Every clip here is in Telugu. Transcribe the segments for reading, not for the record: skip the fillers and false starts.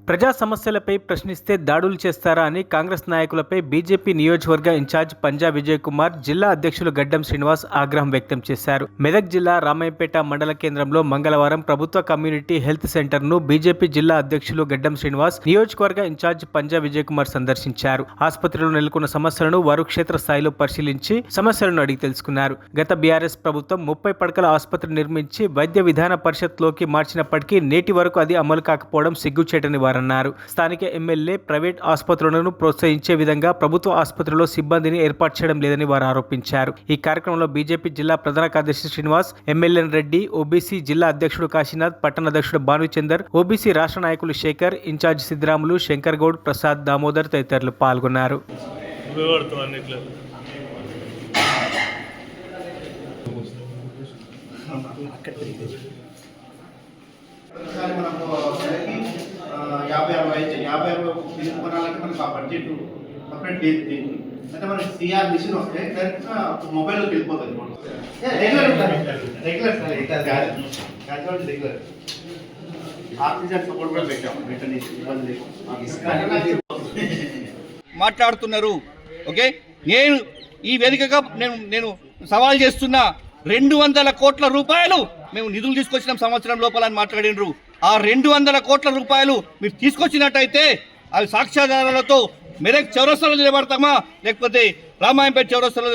ప్రజా సమస్యలపై ప్రశ్నిస్తే దాడులు చేస్తారా అని కాంగ్రెస్ నాయకులపై బీజేపీ నియోజకవర్గ ఇన్ఛార్జ్ పంజా విజయ్ కుమార్, జిల్లా అధ్యక్షులు గడ్డం శ్రీనివాస్ ఆగ్రహం వ్యక్తం చేశారు. మెదక్ జిల్లా రామాయంపేట మండల కేంద్రంలో మంగళవారం ప్రభుత్వ కమ్యూనిటీ హెల్త్ సెంటర్ను బీజేపీ జిల్లా అధ్యక్షులు గడ్డం శ్రీనివాస్, నియోజకవర్గ ఇన్ఛార్జ్ పంజా విజయ్ కుమార్ సందర్శించారు. ఆసుపత్రిలో నెలకొన్న సమస్యలను వారు క్షేత్రస్థాయిలో పరిశీలించి సమస్యలను అడిగి తెలుసుకున్నారు. గత బీఆర్ఎస్ ప్రభుత్వం 30 పడకల ఆసుపత్రి నిర్మించి వైద్య విధాన పరిషత్లోకి మార్చినప్పటికీ నేటి వరకు అది అమలు కాకపోవడం సిగ్గుచేటని వారన్నారు. స్థానిక ఎమ్మెల్యే ప్రైవేట్ ఆసుపత్రులను ప్రోత్సహించే విధంగా ప్రభుత్వ ఆసుపత్రిలో సిబ్బందిని ఏర్పాటు చేయడం లేదని వారు ఆరోపించారు. ఈ కార్యక్రమంలో బీజేపీ జిల్లా ప్రధాన కార్యదర్శి శ్రీనివాస్, ఎమ్మెల్యే రెడ్డి, ఓబీసీ జిల్లా అధ్యక్షుడు కాశీనాథ్, పట్టణ అధ్యక్షుడు భానుచందర్, ఓబీసీ రాష్ట్ర నాయకులు శేఖర్, ఇన్ఛార్జ్ సిద్ధరాములు, శంకర్ గౌడ్, ప్రసాద్, దామోదర్ తదితరులు పాల్గొన్నారు. మనకు ఆ బడ్జెట్ సపరేట్ లేదు. అంటే మనకి సిఆర్ మిషన్ వస్తే డైరెక్ట్గా మొబైల్లోకి వెళ్ళిపోతుంది. రెగ్యులర్ ఆక్సిజన్ సపోర్ట్ కూడా పెట్టాము. ఇబ్బంది మాట్లాడుతున్నారు. ఓకే, నేను ఈ వేదికగా నేను సవాల్ చేస్తున్నా. 200 కోట్ల రూపాయలు మేము నిధులు తీసుకొచ్చినాం సంవత్సరం లోపల అని మాట్లాడినరు. ఆ 200 కోట్ల రూపాయలు మీరు తీసుకొచ్చినట్టయితే అవి సాక్ష్యాధారాలతో మెదక్ చౌరస్తాలో నిలబడతామా, లేకపోతే రామాయంపేట చౌరస్తాలో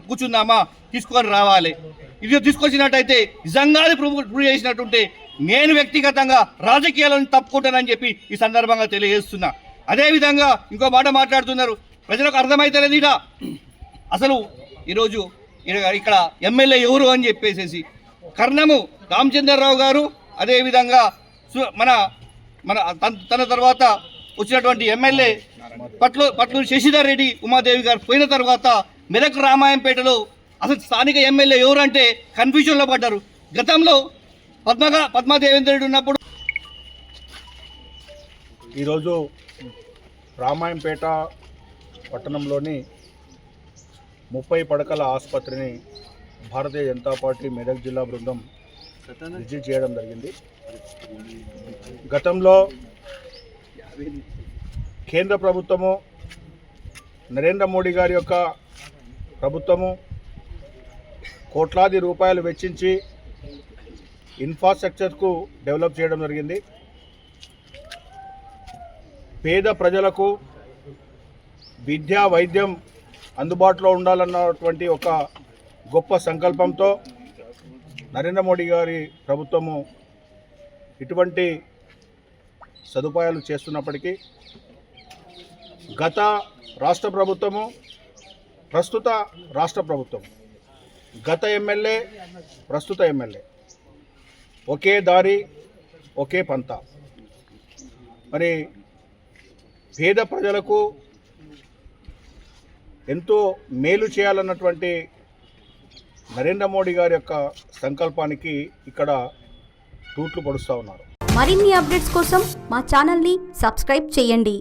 కూర్చుందామా, తీసుకొని రావాలి. ఇది తీసుకొచ్చినట్టయితే నిజంగా ప్రూవ్ చేసినట్టుంటే నేను వ్యక్తిగతంగా రాజకీయాలను తప్పుకుంటానని చెప్పి ఈ సందర్భంగా తెలియజేస్తున్నా. అదేవిధంగా ఇంకో మాట మాట్లాడుతున్నారు. ప్రజలకు అర్థమైతలేదు ఇక అసలు ఈరోజు ఇక్కడ ఎమ్మెల్యే ఎవరు అని చెప్పేసి కర్ణము రామచంద్రరావు గారు, అదేవిధంగా తన తర్వాత వచ్చినటువంటి ఎమ్మెల్యే పట్లూరు శశిధర్ రెడ్డి, ఉమాదేవి గారు పోయిన తర్వాత మెదక్ రామాయంపేటలో అసలు స్థానిక ఎమ్మెల్యే ఎవరంటే కన్ఫ్యూజన్లో పడ్డారు. గతంలో పద్మాదేవేంద్ర రెడ్డి ఉన్నప్పుడు ఈరోజు రామాయంపేట పట్టణంలోని 30 పడకల ఆసుపత్రిని భారతీయ జనతా పార్టీ మెదక్ జిల్లా బృందం విజిట్ చేయడం జరిగింది. గతంలో కేంద్ర ప్రభుత్వము, నరేంద్ర మోడీ గారి యొక్క ప్రభుత్వము కోట్లాది రూపాయలు వెచ్చించి ఇన్ఫ్రాస్ట్రక్చర్కు డెవలప్ చేయడం జరిగింది. పేద ప్రజలకు విద్యా వైద్యం అందుబాటులో ఉండాలన్నటువంటి ఒక గొప్ప సంకల్పంతో నరేంద్ర మోడీ గారి ప్రభుత్వము ఇటువంటి సదుపాయాలు చేస్తున్నప్పటికీ గత రాష్ట్ర ప్రభుత్వము, ప్రస్తుత రాష్ట్ర ప్రభుత్వం, గత ఎమ్మెల్యే, ప్రస్తుత ఎమ్మెల్యే ఒకే దారి ఒకే పంత. మరి పేద ప్రజలకు ఎంతో మేలు చేయాలన్నటువంటి నరేంద్ర మోడీ గారి యొక్క సంకల్పానికి ఇక్కడ తూట్లు పొడుస్తూ ఉన్నారు. మరిన్ని అప్డేట్స్ కోసం మా ఛానల్ని సబ్స్క్రైబ్ చేయండి.